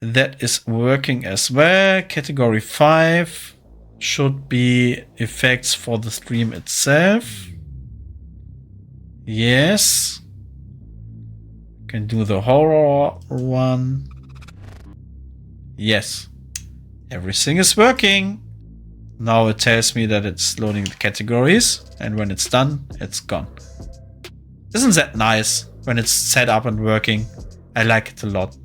That is working as well. Category 5 should be effects for the stream itself. Yes. Can do the horror one. Yes. Everything is working. Now it tells me that it's loading the categories, and when it's done, it's gone. Isn't that nice when it's set up and working? I like it a lot.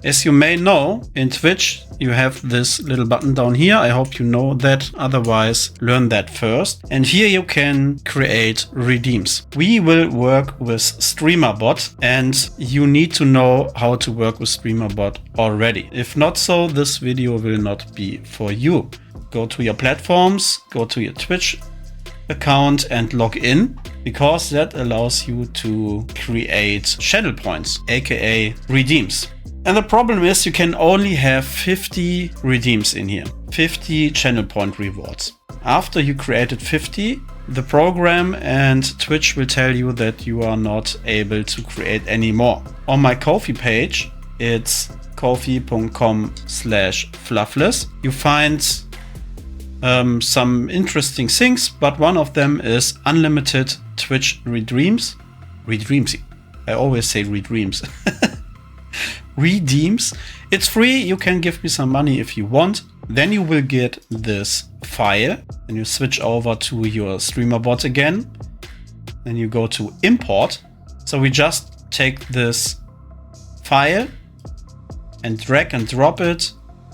As you may know, in Twitch, you have this little button down here. I hope you know that. Otherwise, learn that first. And here you can create redeems. We will work with Streamerbot, and you need to know how to work with Streamerbot already. If not so, this video will not be for you. Go to your platforms, go to your Twitch account and log in, because that allows you to create channel points, aka redeems. And the problem is you can only have 50 redeems in here, 50 channel point rewards. After you created 50, the program and Twitch will tell you that you are not able to create any more. On my Ko-fi page, it's ko-fi.com/fluffless. You find some interesting things, but one of them is unlimited Twitch redeems. Redeems. I always say redeems. Redeems. It's free. You can give me some money if you want. Then you will get this file, and you switch over to your Streamerbot again. Then you go to import. So we just take this file and drag and drop it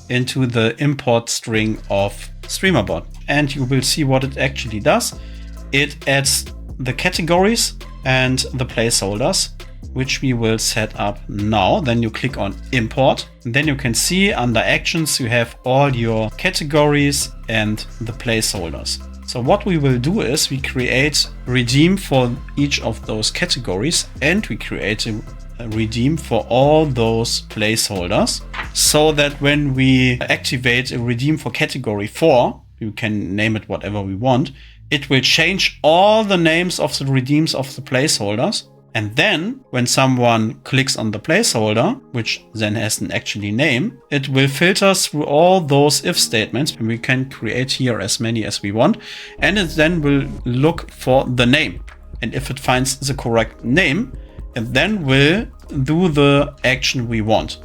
into the import string of Streamerbot, and you will see what it actually does. It adds the categories and the placeholders, which we will set up now. Then you click on import, and then you can see under actions you have all your categories and the placeholders. So what we will do is we create redeem for each of those categories, and we create a redeem for all those placeholders, so that when we activate a redeem for category 4, you can name it whatever we want, it will change all the names of the redeems of the placeholders. And then when someone clicks on the placeholder, which then has an actually name, it will filter through all those if statements, and we can create here as many as we want, and it then will look for the name. And if it finds the correct name, it then will do the action we want.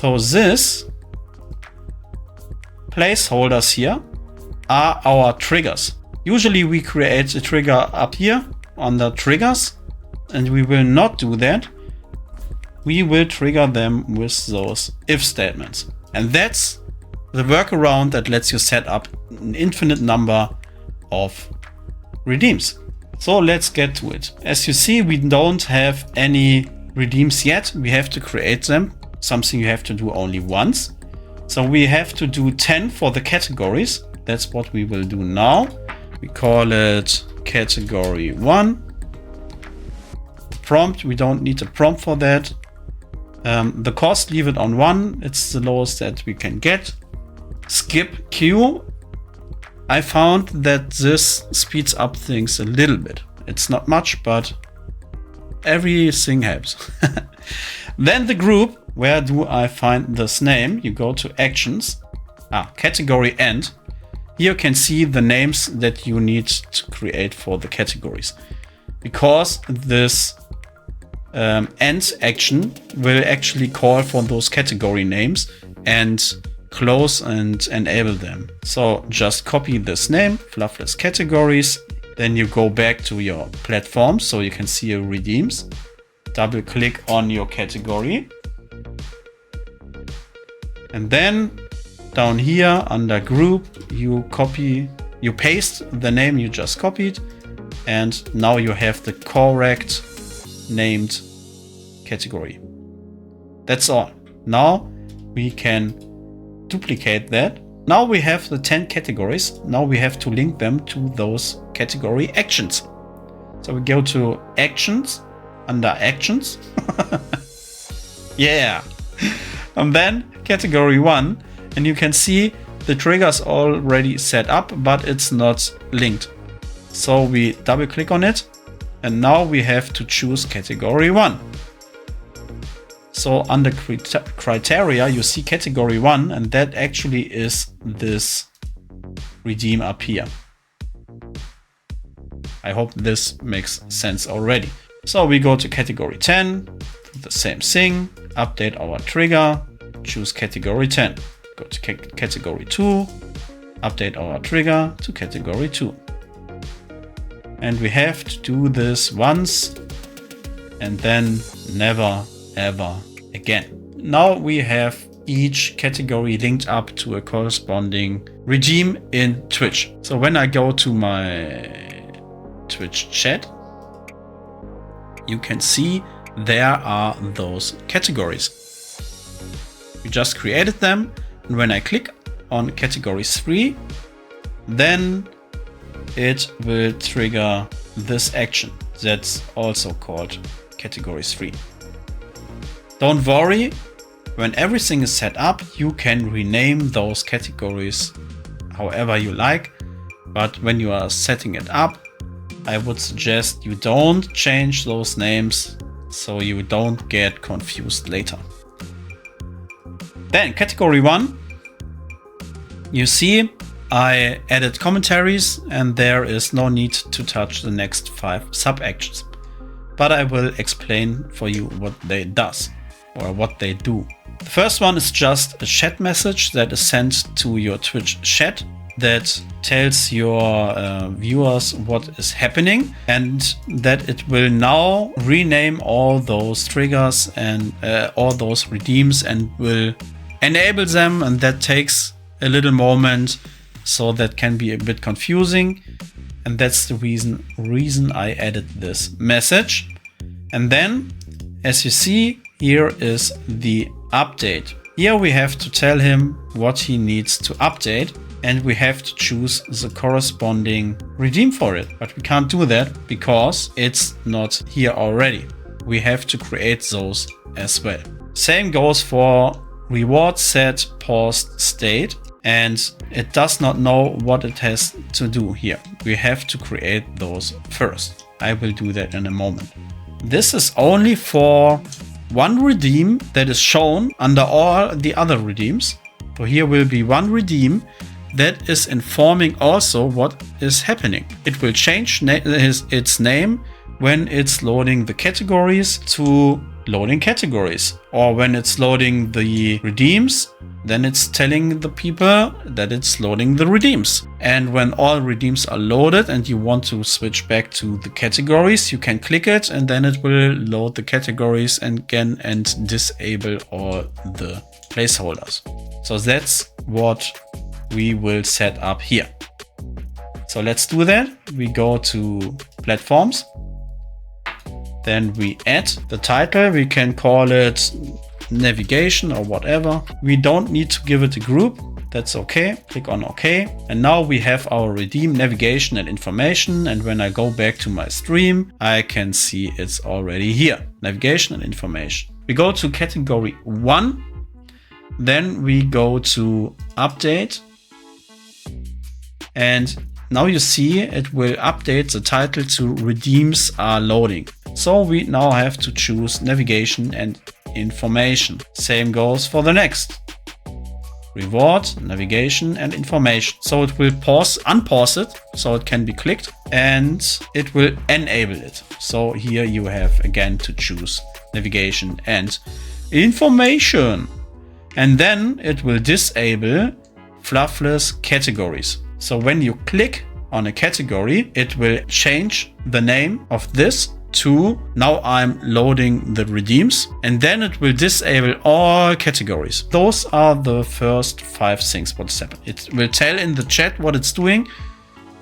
So this placeholders here are our triggers. Usually we create a trigger up here under triggers, and we will not do that. We will trigger them with those if statements. And that's the workaround that lets you set up an infinite number of redeems. So let's get to it. As you see, we don't have any redeems yet. We have to create them, something you have to do only once. So we have to do 10 for the categories. That's what we will do now. We call it category 1. Prompt, we don't need a prompt for that. The cost, leave it on 1. It's the lowest that we can get. Skip queue. I found that this speeds up things a little bit. It's not much, but everything helps. Then the group, where do I find this name? You go to actions, category end. Here you can see the names that you need to create for the categories. Because this end action will actually call for those category names and close and enable them. So just copy this name, Fluffless Categories. Then you go back to your platform so you can see your redeems. Double click on your category. And then down here under group, you paste the name you just copied. And now you have the correct named category. That's all. Now we can duplicate that. Now we have the 10 categories. Now we have to link them to those category actions. So we go to actions, under actions. Yeah. And then category 1. And you can see the trigger's already set up, but it's not linked. So we double click on it. And now we have to choose category 1. So under criteria, you see category 1, and that actually is this redeem up here. I hope this makes sense already. So we go to category 10, do the same thing, update our trigger, choose category 10. Go to category 2, update our trigger to category 2. And we have to do this once and then never ever again. Now we have each category linked up to a corresponding regime in Twitch. So when I go to my Twitch chat, you can see there are those categories. We just created them, and when I click on category 3, then it will trigger this action. That's also called category 3. Don't worry, when everything is set up, you can rename those categories however you like, but when you are setting it up, I would suggest you don't change those names so you don't get confused later. Then category 1, you see I added commentaries and there is no need to touch the next 5 sub-actions. But I will explain for you what they does or what they do. The first one is just a chat message that is sent to your Twitch chat that tells your viewers what is happening, and that it will now rename all those triggers and all those redeems and will enable them, and that takes a little moment, so that can be a bit confusing, and that's the reason I added this message. And then, as you see, here is the update. Here we have to tell him what he needs to update, and we have to choose the corresponding redeem for it. But we can't do that because it's not here already. We have to create those as well. Same goes for reward set paused state, and it does not know what it has to do here. We have to create those first. I will do that in a moment. This is only for one redeem that is shown under all the other redeems. So here will be one redeem that is informing also what is happening. It will change its name when it's loading the categories to loading categories, or when it's loading the redeems, then it's telling the people that it's loading the redeems. And when all redeems are loaded and you want to switch back to the categories, you can click it and then it will load the categories again and disable all the placeholders. So that's what we will set up here. So let's do that. We go to platforms. Then we add the title. We can call it navigation or whatever. We don't need to give it a group. That's okay. Click on OK. And now we have our redeem, navigation and information. And when I go back to my stream, I can see it's already here. Navigation and information. We go to category 1. Then we go to update. And now you see it will update the title to redeems are loading. So we now have to choose navigation and information. Same goes for the next. Reward, navigation and information. So it will unpause it, so it can be clicked, and it will enable it. So here you have again to choose navigation and information. And then it will disable fluffless categories. So when you click on a category, it will change the name of this to now I'm loading the redeems, and then it will disable all categories. Those are the first 5 things what's happening. It will tell in the chat what it's doing.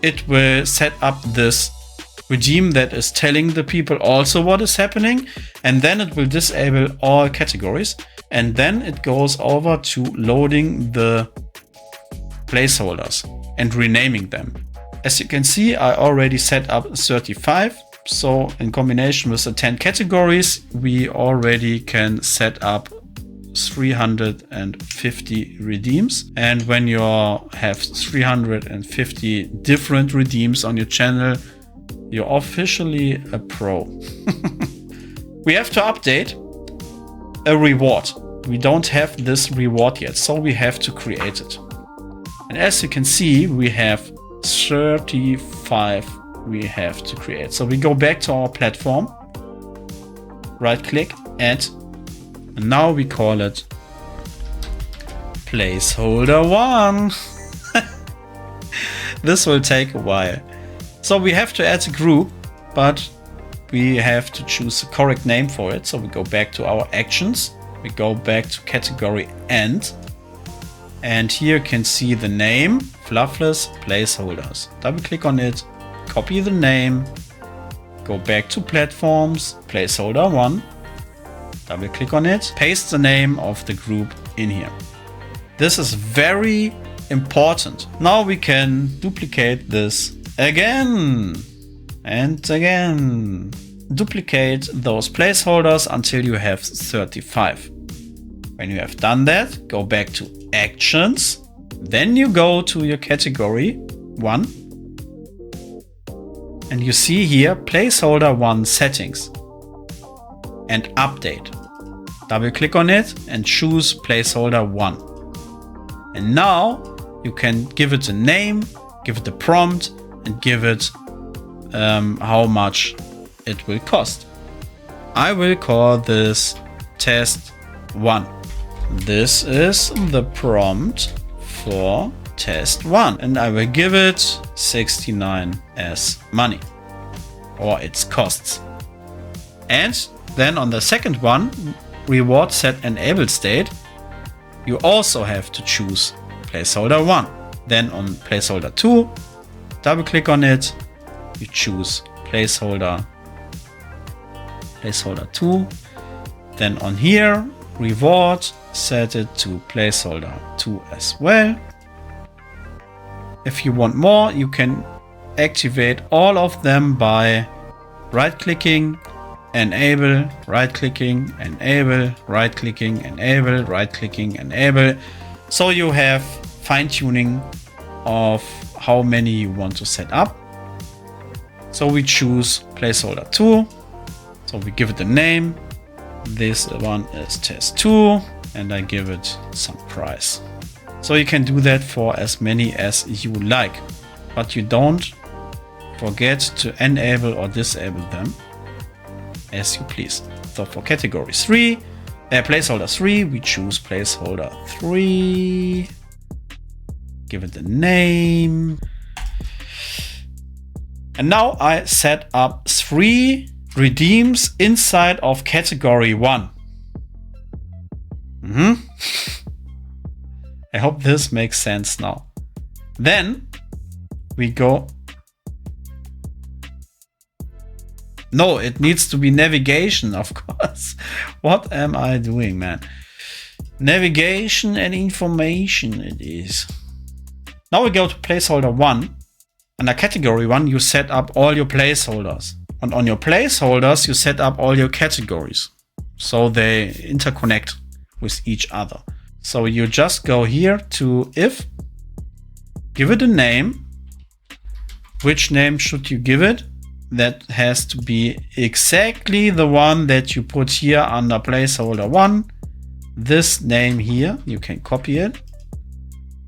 It will set up this redeem that is telling the people also what is happening, and then it will disable all categories, and then it goes over to loading the placeholders and renaming them. As you can see, I already set up 35. So in combination with the 10 categories, we already can set up 350 redeems. And when you have 350 different redeems on your channel, you're officially a pro. We have to update. a reward. We don't have this reward yet, so we have to create it. And as you can see, we have 35 we have to create. So we go back to our platform, right click, add, and now we call it placeholder 1. This will take a while. So we have to add a group, but we have to choose the correct name for it. So we go back to our actions, we go back to category and here you can see the name, Fluffless Placeholders. Double click on it, copy the name, go back to platforms, placeholder 1, double click on it, paste the name of the group in here. This is very important. Now we can duplicate this again and again. Duplicate those placeholders until you have 35. When you have done that, go back to actions, then you go to your category 1, and you see here placeholder 1 settings and update. Double click on it and choose placeholder 1. And now you can give it a name, give it a prompt, and give it how much it will cost. I will call this test 1. This is the prompt for test 1, and I will give it 69 as money, or its costs. And then on the second one, reward set enable state, you also have to choose placeholder 1. Then on placeholder 2, double click on it, you choose placeholder 2. Then on here, reward, set it to placeholder 2 as well. If you want more, you can activate all of them by right-clicking, enable, right-clicking, enable, right-clicking, enable, right-clicking, enable. So you have fine-tuning of how many you want to set up. So we choose placeholder 2. So we give it a name. This one is test 2, and I give it some price. So you can do that for as many as you like, but you don't forget to enable or disable them as you please. So for category 3, placeholder 3, we choose placeholder 3, give it a name. And now I set up 3 redeems inside of category 1. I hope this makes sense now. Then we go. No, it needs to be navigation, of course. What am I doing, man? Navigation and information it is. Now we go to placeholder 1. Under category 1, you set up all your placeholders. And on your placeholders, you set up all your categories. So they interconnect with each other. So you just go here to if, give it a name. Which name should you give it? That has to be exactly the one that you put here under placeholder 1. This name here, you can copy it.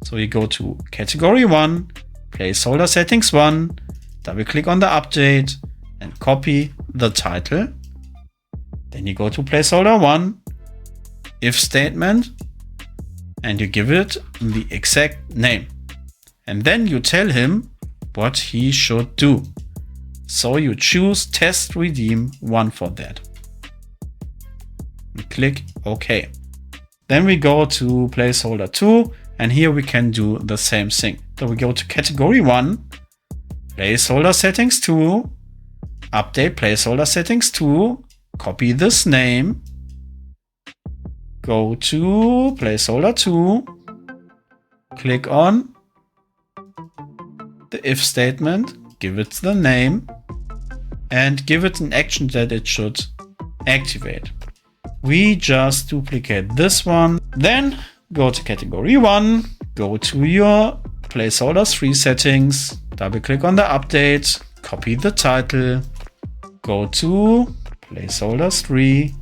So you go to category 1, placeholder settings 1, double click on the update and copy the title. Then you go to placeholder 1, if statement, and you give it the exact name. And then you tell him what he should do. So you choose test redeem 1 for that. And click OK. Then we go to placeholder 2, and here we can do the same thing. So we go to category 1, placeholder settings 2, update placeholder settings 2, copy this name, go to placeholder 2, click on the if statement, give it the name, and give it an action that it should activate. We just duplicate this one, then go to category 1, go to your placeholder 3 settings, double click on the update, copy the title, go to placeholder 3,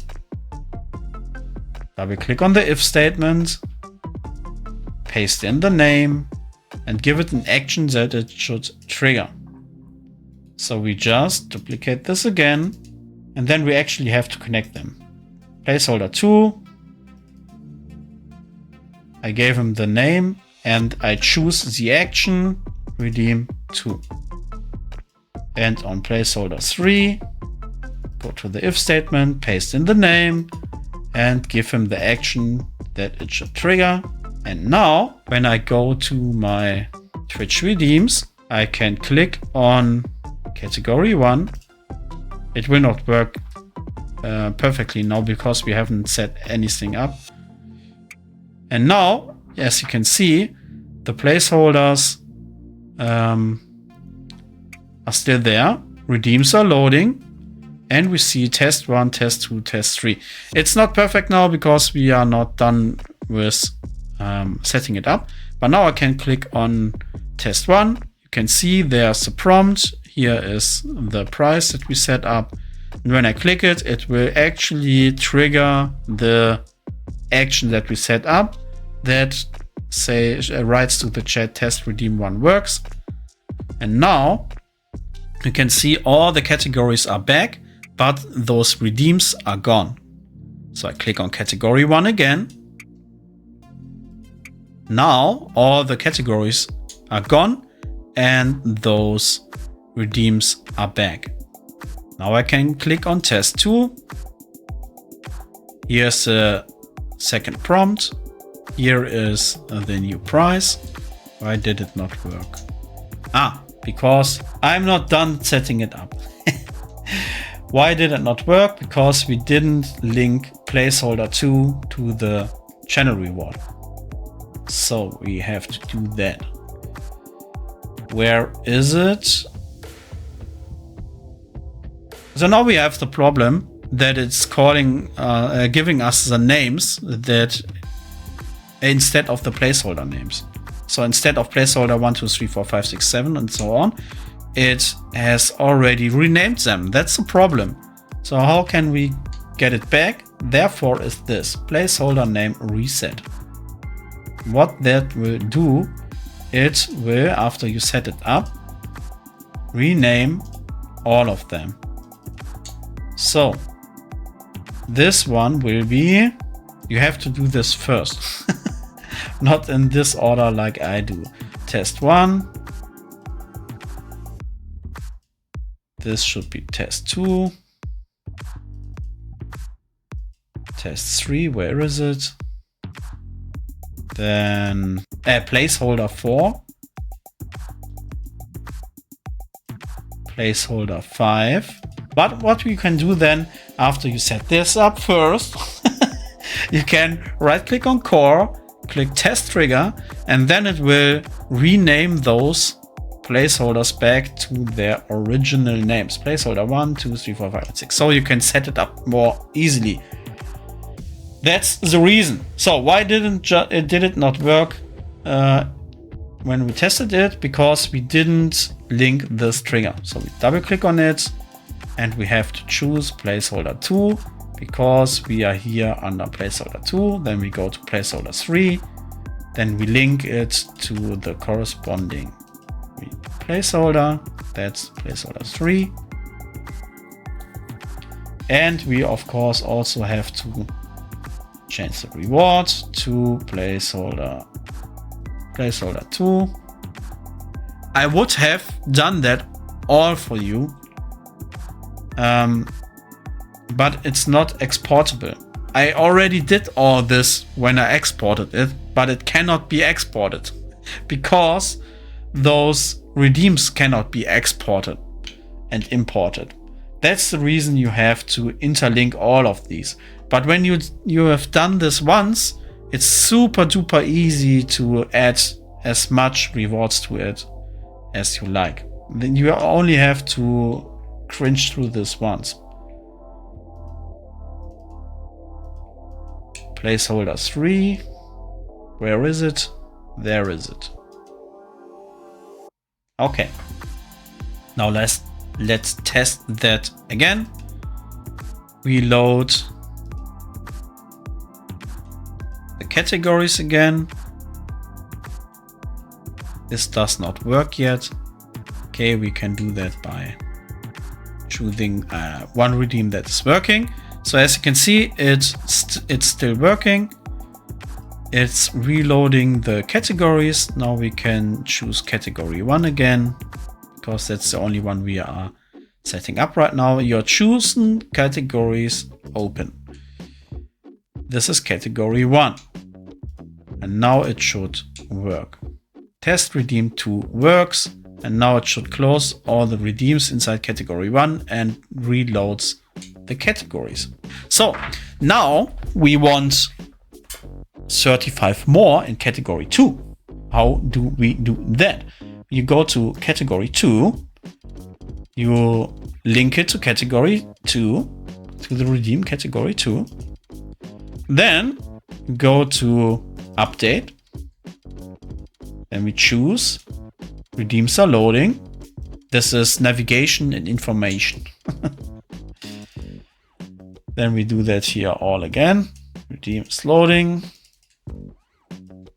Double click on the if statement, paste in the name, and give it an action that it should trigger. So we just duplicate this again, and then we actually have to connect them. Placeholder 2. I gave him the name, and I choose the action, redeem 2. And on placeholder 3, go to the if statement, paste in the name, and give him the action that it should trigger. And now, when I go to my Twitch redeems, I can click on category 1. It will not work perfectly now because we haven't set anything up. And now, as you can see, the placeholders are still there. Redeems are loading. And we see test 1, test 2, test 3. It's not perfect now because we are not done with setting it up. But now I can click on test 1. You can see there's a prompt. Here is the price that we set up. And when I click it, it will actually trigger the action that we set up that writes to the chat test redeem 1 works. And now you can see all the categories are back, but those redeems are gone. So I click on category 1 again. Now all the categories are gone and those redeems are back. Now I can click on test 2. Here's the second prompt. Here is the new price. Why did it not work? Because I'm not done setting it up. Why did it not work? Because we didn't link placeholder 2 to the channel reward. So we have to do that. Where is it? So now we have the problem that it's calling, giving us the names that instead of the placeholder names. So instead of placeholder 1, 2, 3, 4, 5, 6, 7, and so on, it has already renamed them. That's the problem. So how can we get it back? Therefore is this placeholder name reset. What that will do, it will, after you set it up, rename all of them. So this one will be, you have to do this first. Not in this order like I do. Test 1. This should be test 2. Test 3, where is it? Then placeholder 4. Placeholder 5. But what we can do then, after you set this up first, you can right click on core, click test trigger, and then it will rename those placeholders back to their original names. Placeholder 1, 2, 3, 4, 5, and 6. So you can set it up more easily. That's the reason. So why did it not work when we tested it? Because we didn't link this trigger. So we double click on it and we have to choose placeholder 2 because we are here under placeholder 2. Then we go to placeholder 3. Then we link it to the corresponding placeholder. That's placeholder 3. And we of course also have to change the reward to placeholder 2. I would have done that all for you, but it's not exportable. I already did all this when I exported it, but it cannot be exported because those redeems cannot be exported and imported. That's the reason you have to interlink all of these. But when you have done this once, it's super duper easy to add as much rewards to it as you like. Then you only have to cringe through this once. Placeholder 3. Where is it? There is it. Okay. Now let's test that again. We load categories again. This does not work yet. Okay, we can do that by choosing one redeem that is working. So as you can see, it's still working. It's reloading the categories. Now we can choose category 1 again, because that's the only one we are setting up right now. You're choosing categories open. This is category 1. And now it should work. Test redeem 2 works. And now it should close all the redeems inside category 1 and reloads the categories. So now we want 35 more in category 2. How do we do that? You go to category 2, you link it to category 2, to the redeem category 2. Then go to update. Then we choose redeems are loading. This is navigation and information. Then we do that here all again. Redeem is loading.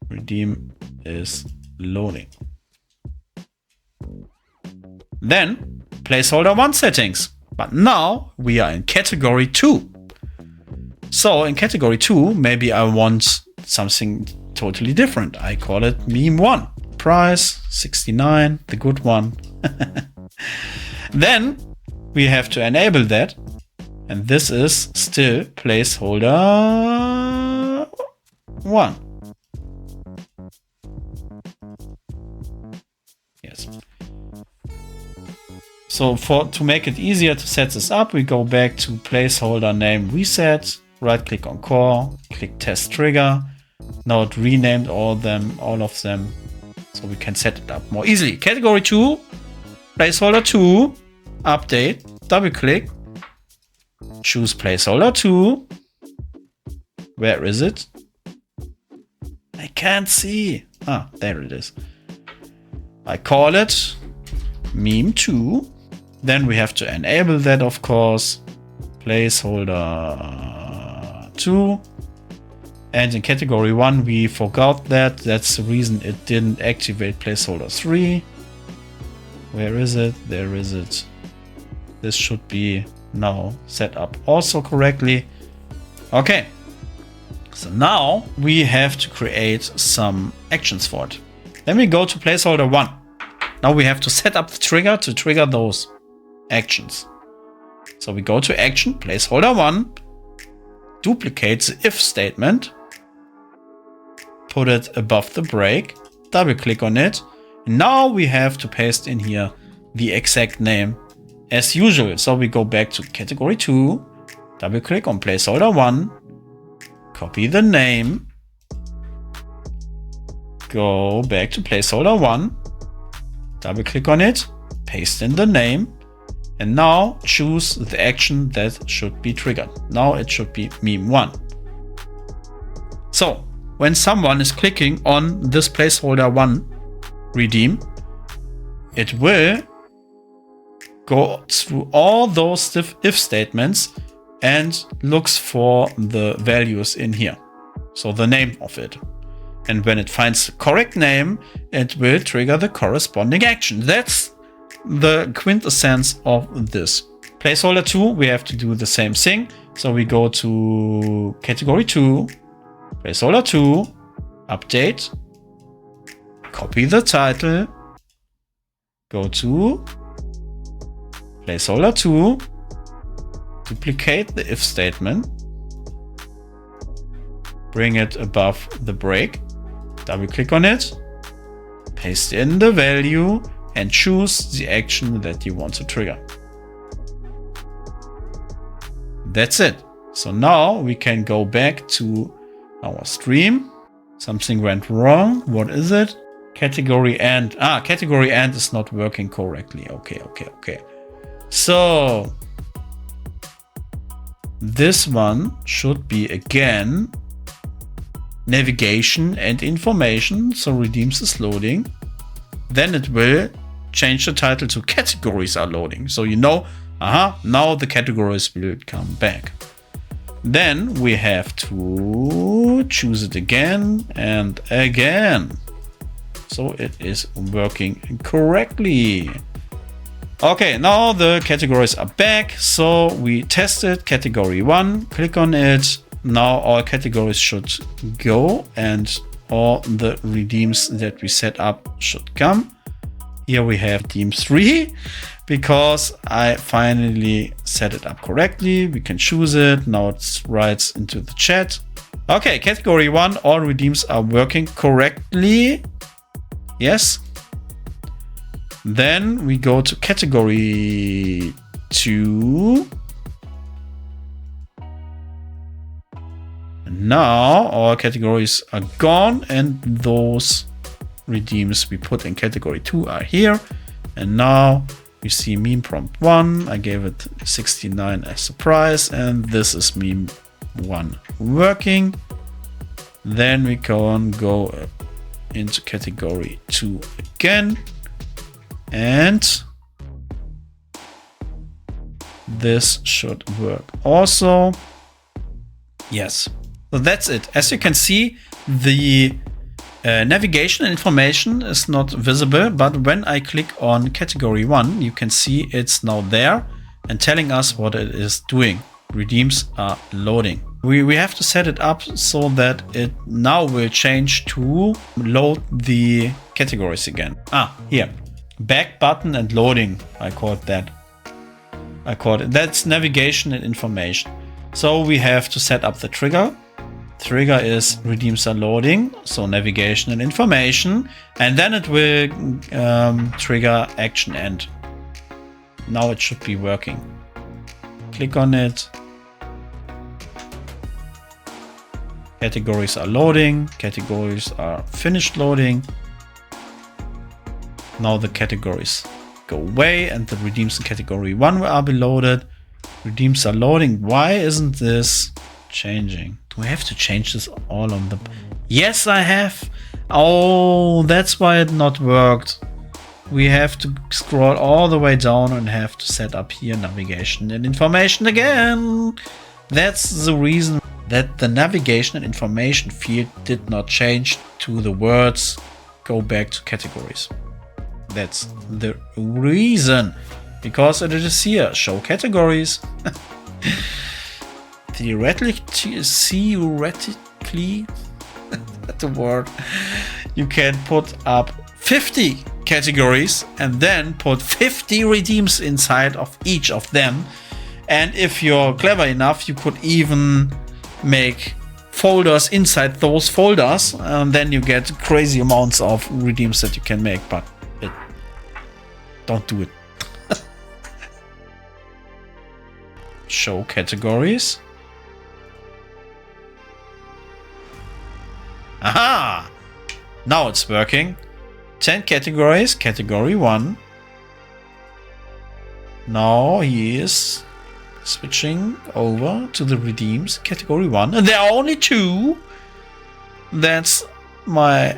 Redeem is loading. Then placeholder 1 settings. But now we are in category 2. So in category 2, maybe I want something totally different. I call it meme 1. Price 69, the good one. Then we have to enable that. And this is still placeholder 1. Yes. So to make it easier to set this up, we go back to placeholder name reset, right click on core, click test trigger. Now it renamed all of them. So we can set it up more easily. Category 2, placeholder 2, update, double click, choose placeholder 2. Where is it? I can't see. Ah, there it is. I call it meme 2. Then we have to enable that, of course. Placeholder 2. And in category 1, we forgot that. That's the reason it didn't activate placeholder 3. Where is it? There is it. This should be now set up also correctly. Okay. So now we have to create some actions for it. Then we go to placeholder 1. Now we have to set up the trigger to trigger those actions. So we go to action, placeholder 1, duplicate the if statement, put it above the break, double click on it. And now we have to paste in here the exact name as usual. So we go back to category 2, double click on placeholder 1, copy the name, go back to placeholder 1, double click on it, paste in the name, and now choose the action that should be triggered. Now it should be meme 1. So when someone is clicking on this placeholder 1 redeem, it will go through all those if statements and looks for the values in here. So the name of it. And when it finds the correct name, it will trigger the corresponding action. That's the quintessence of this. Placeholder 2, we have to do the same thing. So we go to category 2, placeholder 2, update, copy the title, go to placeholder 2, duplicate the if statement, bring it above the break, double click on it, paste in the value, and choose the action that you want to trigger. That's it. So now we can go back to our stream. Something went wrong. What is it? Category and. Category and is not working correctly. Okay. So this one should be again navigation and information. So redeems is loading. Then it will change the title to categories are loading. So you know, now the categories will come back. Then we have to choose it again and again. So it is working correctly. Okay, now the categories are back. So we tested category 1, click on it. Now all categories should go and all the redeems that we set up should come. Here we have redeem 3 because I finally set it up correctly. We can choose it. Now it writes into the chat. Okay, category 1, all redeems are working correctly. Yes. Then we go to category 2. And now all categories are gone and those redeems we put in category 2 are here. And now we see meme prompt 1. I gave it 69 as a price and this is meme 1 working. Then we can go into category 2 again. And this should work also. Yes. So that's it. As you can see, the navigation and information is not visible, but when I click on category 1, you can see it's now there and telling us what it is doing. Redeems are loading. We have to set it up so that it now will change to load the categories again. Here. Back button and loading. I called that. That's navigation and information. So we have to set up the trigger. Trigger is redeems are loading, so navigation and information, and then it will trigger action end. Now it should be working. Click on it. Categories are loading. Categories are finished loading. Now the categories go away and the redeems in category 1 will be loaded. Redeems are loading. Why isn't this changing? Do I have to change this all on the... Yes, I have. Oh, that's why it not worked. We have to scroll all the way down and have to set up here navigation and information again. That's the reason that the navigation and information field did not change to the words go back to categories. That's the reason. Because it is here, show categories. Theoretically, that's a word. You can put up 50 categories and then put 50 redeems inside of each of them. And if you're clever enough, you could even make folders inside those folders. And then you get crazy amounts of redeems that you can make. But don't do it. Show categories. Aha! Now it's working. 10 categories, category 1. Now he is switching over to the redeems, category 1. And there are only 2. That's my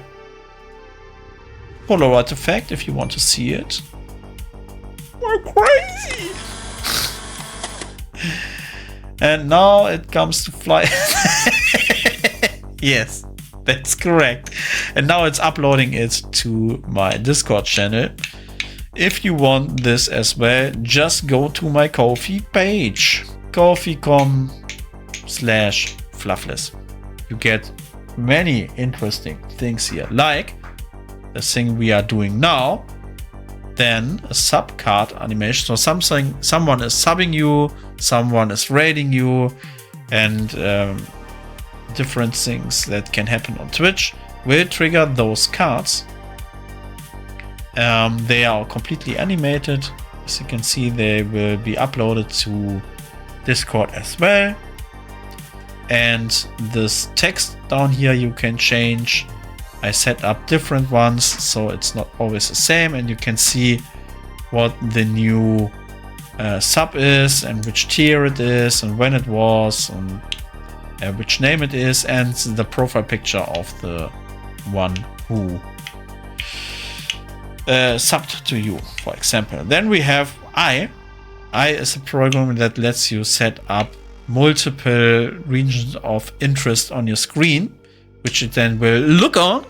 Polaroid effect, if you want to see it. We're crazy! And now it comes to fly. Yes. That's correct. And now it's uploading it to my Discord channel. If you want this as well, just go to my Ko-fi page. Ko-fi.com/fluffless. You get many interesting things here, like the thing we are doing now. Then a sub card animation. So someone is subbing you, someone is raiding you, and different things that can happen on Twitch will trigger those cards. They are completely animated. As you can see, they will be uploaded to Discord as well. And this text down here you can change. I set up different ones, so it's not always the same, and you can see what the new sub is and which tier it is and when it was and which name it is, and the profile picture of the one who subbed to you, for example. Then we have I is a program that lets you set up multiple regions of interest on your screen, which it then will look on,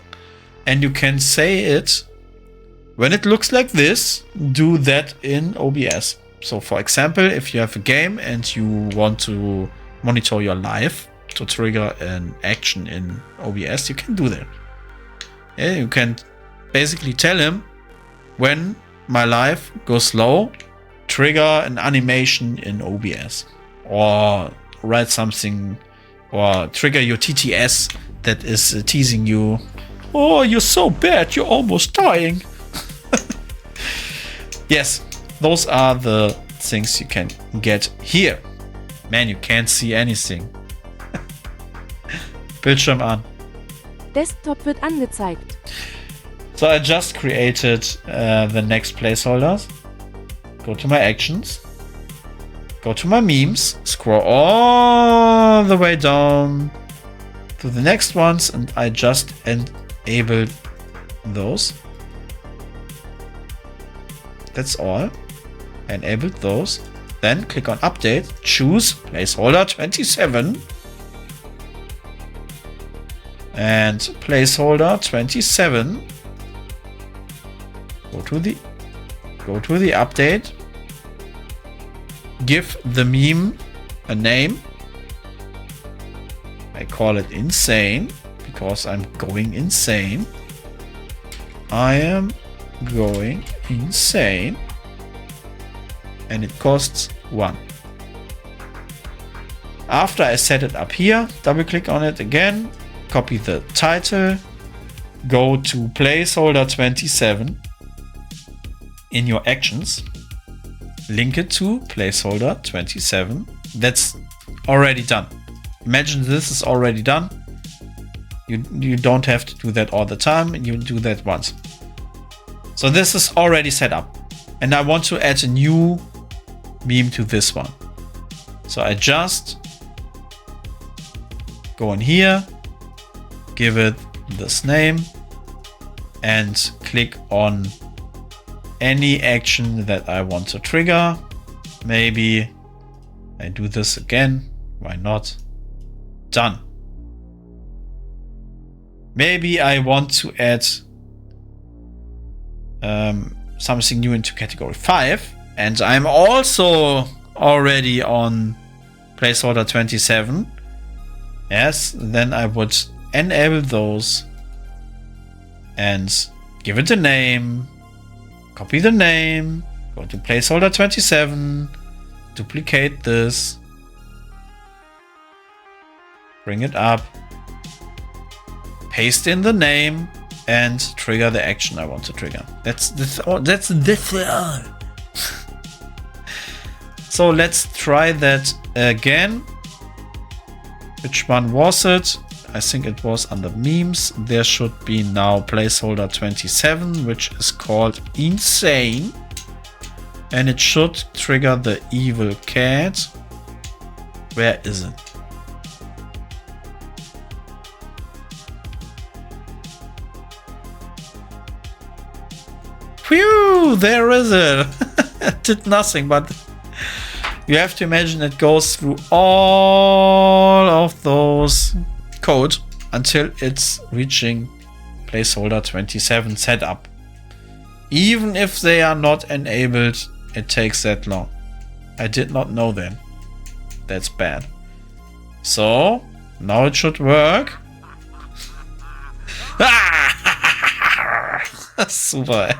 and you can say it, when it looks like this, do that in OBS. So for example, if you have a game and you want to monitor your life to trigger an action in OBS, you can do that. Yeah, you can basically tell him, when my life goes slow, trigger an animation in OBS. Or write something, or trigger your TTS that is teasing you. Oh, you're so bad, you're almost dying. Yes, those are the things you can get here. Man, you can't see anything. Bildschirm an. Desktop wird angezeigt. So I just created the next placeholders. Go to my actions. Go to my memes. Scroll all the way down to the next ones, and I just enabled those. That's all. Enabled those. Then click on update. Choose placeholder 27. And placeholder 27. Go to the update. Give the meme a name. I call it insane because I'm going insane. I am going insane. And it costs 1. After I set it up here, double click on it again, copy the title, go to placeholder 27 in your actions, link it to placeholder 27. That's already done. Imagine this is already done. You don't have to do that all the time. You do that once. So this is already set up. And I want to add a new meme to this one. So I just go in here, give it this name, and click on any action that I want to trigger. Maybe I do this again. Why not? Done. Maybe I want to add something new into category 5, and I'm also already on placeholder 27. Yes, then I would enable those and give it a name, copy the name, go to placeholder 27, duplicate this, bring it up, paste in the name, and trigger the action I want to trigger. That's this. So let's try that again. Which one was it? I think it was under memes. There should be now placeholder 27, which is called insane. And it should trigger the evil cat. Where is it? Phew, there is it. It did nothing, but you have to imagine it goes through all of those code until it's reaching placeholder 27 setup. Even if they are not enabled, it takes that long. I did not know that. That's bad. So now it should work. Super.